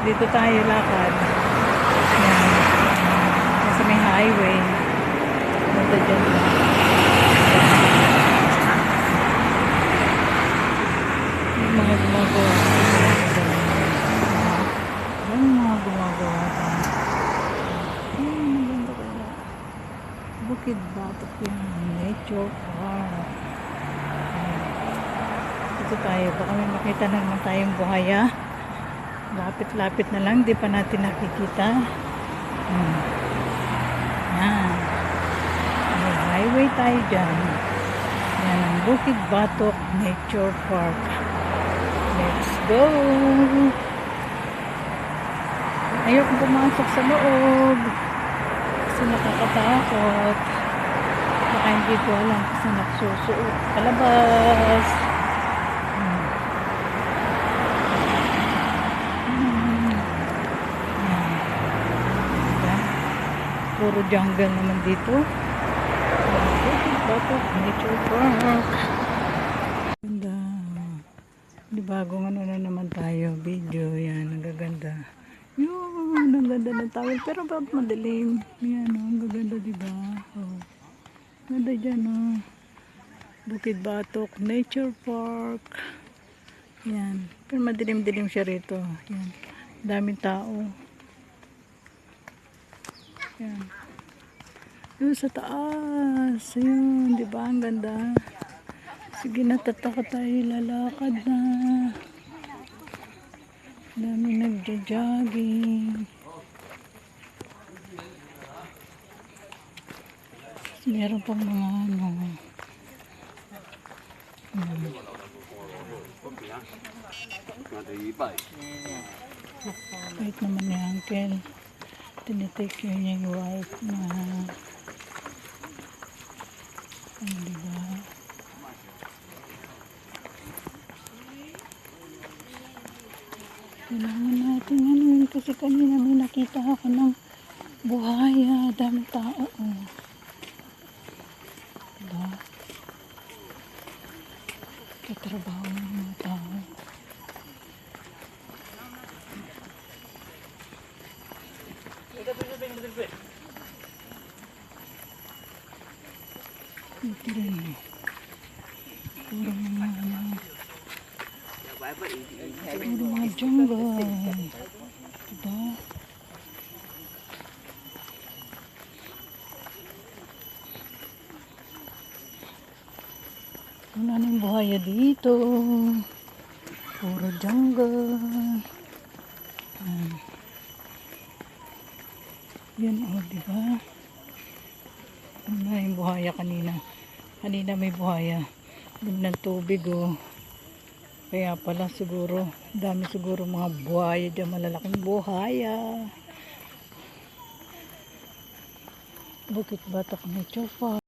Dito tayo lakad. Yan. Nasa may highway. Punta dyan. Yung mga gumagawa. Yung mga gumagawa. Maganda kaya. Bukid Batok yung nature park. Dito tayo. Baka may makita na naman tayong buhaya. Lapit-lapit na lang, di pa natin nakikita. Yan. May highway tayo dyan. Yan ang Bukid Batok Nature Park. Let's go! Ayoko pumasok sa loob. Kasi nakakatakot. Baka hindi ko alam kasi nagsusuot palabas. Puro jungle naman dito. Batok Nature Park. Ganda. Di bagong ano na naman tayo. Video. Yan. Ang gaganda. Yun. Ang ganda ng tawag. Pero ba't madilim? Yan. Ang gaganda diba? Oh. Ganda dyan. Oh. Bukid Batok Nature Park. Yan. Pero madilim-dilim siya rito. Yan. Daming tao. Yan. Doon sa taas. Ayun, di ba? Ang ganda. Sige na, tataka tayo. Lalakad na. Dami nagja-jogging. Meron pang mga ano. Wait naman ni Uncle. Tinitake care niya yung wife na ano diba kailangan natin ano yun kasi kanina may nakita ako ng buhaya, dami tao diba katrabaho ng mga tao. Ito rin eh. Puro mga jungle. Diba? Wala nang buhaya dito. Puro jungle. Yan o, diba? Wala yung buhaya kanina. Kanina may buhaya. Doon ng tubig o. Kaya pala siguro, dami siguro mga buhaya dyan. Malalaking buhaya. Bukid Batok Nature Park.